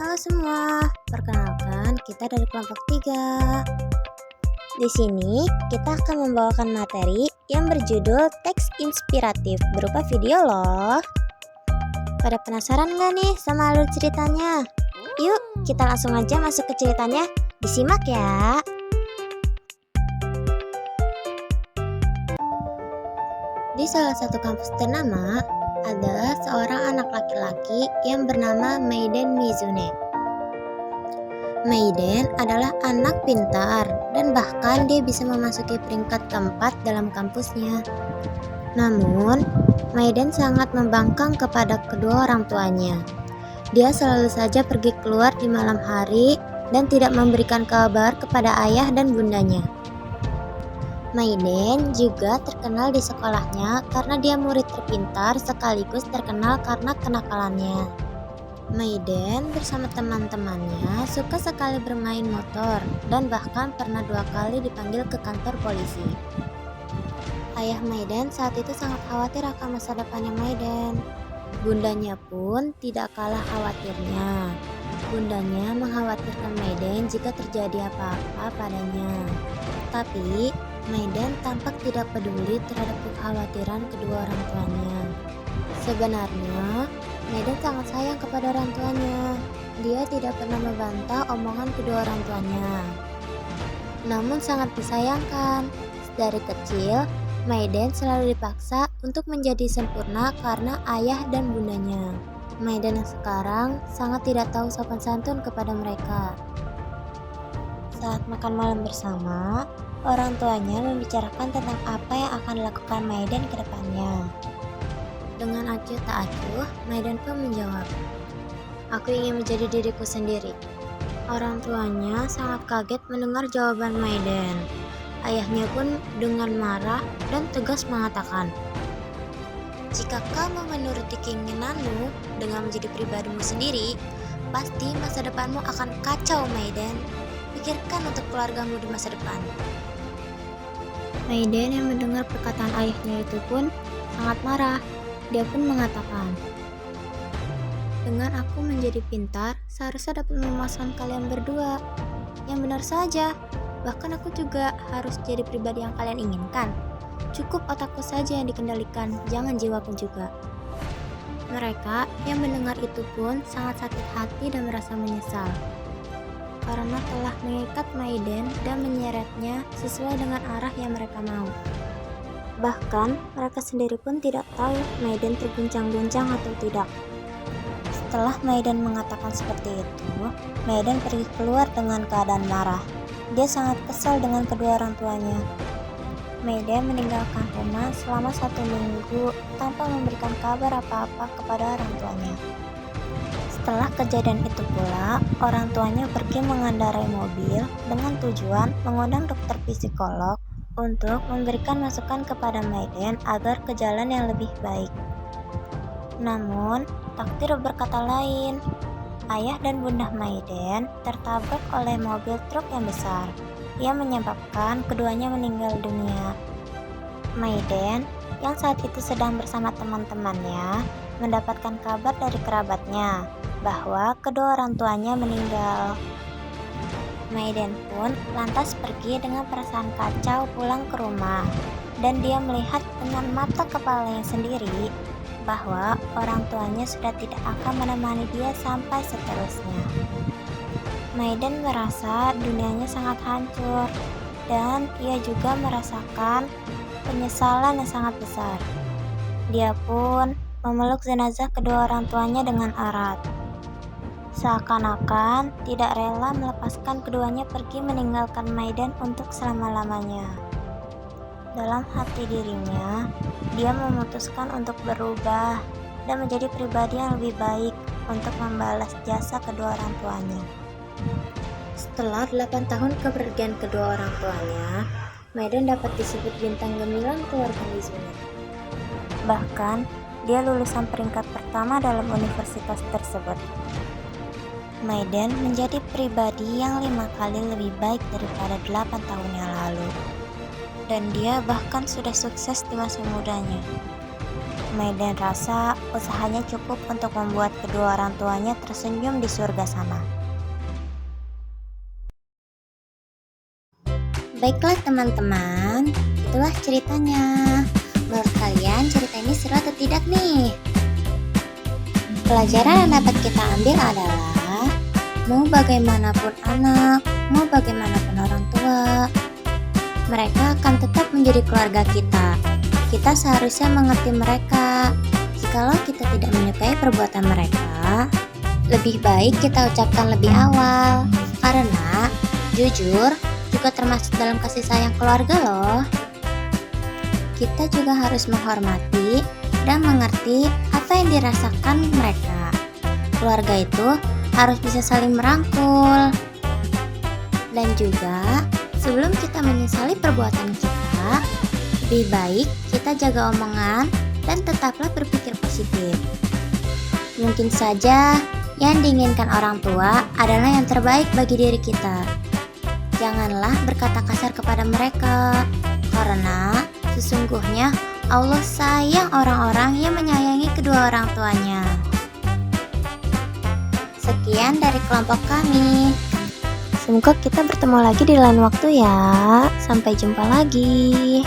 Halo semua, perkenalkan kita dari kelompok 3. Di sini kita akan membawakan materi yang berjudul teks inspiratif berupa video loh. Pada penasaran gak nih sama alur ceritanya? Yuk kita langsung aja masuk ke ceritanya, disimak ya. Di salah satu kampus ternama, ada seorang anak laki-laki yang bernama Maiden Mizune. Maiden adalah anak pintar dan bahkan dia bisa memasuki peringkat keempat dalam kampusnya. Namun, Maiden sangat membangkang kepada kedua orang tuanya. Dia selalu saja pergi keluar di malam hari dan tidak memberikan kabar kepada ayah dan bundanya. Maiden juga terkenal di sekolahnya karena dia murid terpintar sekaligus terkenal karena kenakalannya. Maiden bersama teman-temannya suka sekali bermain motor dan bahkan pernah 2 kali dipanggil ke kantor polisi. Ayah Maiden saat itu sangat khawatir akan masa depannya Maiden. Bundanya pun tidak kalah khawatirnya. Bundanya mengkhawatirkan Maiden jika terjadi apa-apa padanya. Tapi Maiden tampak tidak peduli terhadap kekhawatiran kedua orang tuanya. Sebenarnya, Maiden sangat sayang kepada orang tuanya. Dia tidak pernah membantah omongan kedua orang tuanya. Namun sangat disayangkan, dari kecil, Maiden selalu dipaksa untuk menjadi sempurna karena ayah dan bundanya. Maiden yang sekarang sangat tidak tahu sopan santun kepada mereka. Saat makan malam bersama, orang tuanya membicarakan tentang apa yang akan dilakukan Maiden ke depannya. Dengan acuh tak acuh, Maiden pun menjawab, "Aku ingin menjadi diriku sendiri." Orang tuanya sangat kaget mendengar jawaban Maiden. Ayahnya pun dengan marah dan tegas mengatakan, "Jika kamu menuruti keinginanmu dengan menjadi pribadimu sendiri, pasti masa depanmu akan kacau, Maiden. Pikirkan untuk keluargamu di masa depan." Maiden yang mendengar perkataan ayahnya itu pun sangat marah. Dia pun mengatakan, "Dengan aku menjadi pintar, seharusnya dapat memuaskan kalian berdua. Yang benar saja, bahkan aku juga harus jadi pribadi yang kalian inginkan. Cukup otakku saja yang dikendalikan, jangan jiwaku juga." Mereka yang mendengar itu pun sangat sakit hati dan merasa menyesal karena telah mengikat Maiden dan menyeretnya sesuai dengan arah yang mereka mau. Bahkan mereka sendiri pun tidak tahu Maiden terguncang-guncang atau tidak. Setelah Maiden mengatakan seperti itu, Maiden pergi keluar dengan keadaan marah. Dia sangat kesal dengan kedua orang tuanya. Maiden meninggalkan rumah selama 1 minggu tanpa memberikan kabar apa-apa kepada orang tuanya. Setelah kejadian itu pula, orang tuanya pergi mengendarai mobil dengan tujuan mengundang dokter psikolog untuk memberikan masukan kepada Maiden agar ke jalan yang lebih baik. Namun, takdir berkata lain. Ayah dan bunda Maiden tertabrak oleh mobil truk yang besar yang menyebabkan keduanya meninggal dunia. Maiden yang saat itu sedang bersama teman-temannya mendapatkan kabar dari kerabatnya bahwa kedua orang tuanya meninggal. Maiden pun lantas pergi dengan perasaan kacau pulang ke rumah, dan dia melihat dengan mata kepalanya sendiri bahwa orang tuanya sudah tidak akan menemani dia sampai seterusnya. Maiden merasa dunianya sangat hancur, dan ia juga merasakan penyesalan yang sangat besar. Dia pun memeluk jenazah kedua orang tuanya dengan erat, seakan-akan tidak rela melepaskan keduanya pergi meninggalkan Maiden untuk selama-lamanya. Dalam hati dirinya, dia memutuskan untuk berubah dan menjadi pribadi yang lebih baik untuk membalas jasa kedua orang tuanya. Setelah 8 tahun kepergian kedua orang tuanya, Maiden dapat disebut bintang gemilang keluarga Mizune. Bahkan, dia lulusan peringkat pertama dalam universitas tersebut. Maiden menjadi pribadi yang 5 kali lebih baik daripada 8 tahun yang lalu. Dan dia bahkan sudah sukses di masa mudanya. Maiden rasa usahanya cukup untuk membuat kedua orang tuanya tersenyum di surga sana. Baiklah teman-teman, itulah ceritanya. Menurut kalian cerita ini seru atau tidak nih? Pelajaran yang dapat kita ambil adalah mau bagaimanapun anak, mau bagaimanapun orang tua, mereka akan tetap menjadi keluarga kita. Kita seharusnya mengerti mereka. Jikalau kita tidak menyukai perbuatan mereka, lebih baik kita ucapkan lebih awal. Karena jujur juga termasuk dalam kasih sayang keluarga loh. Kita juga harus menghormati dan mengerti apa yang dirasakan mereka. Keluarga itu harus bisa saling merangkul. Dan juga sebelum kita menyesali perbuatan kita, lebih baik kita jaga omongan dan tetaplah berpikir positif. Mungkin saja yang diinginkan orang tua adalah yang terbaik bagi diri kita. Janganlah berkata kasar kepada mereka, karena sesungguhnya Allah sayang orang-orang yang menyayangi kedua orang tuanya. Sekian dari kelompok kami. Semoga kita bertemu lagi di lain waktu ya. Sampai jumpa lagi.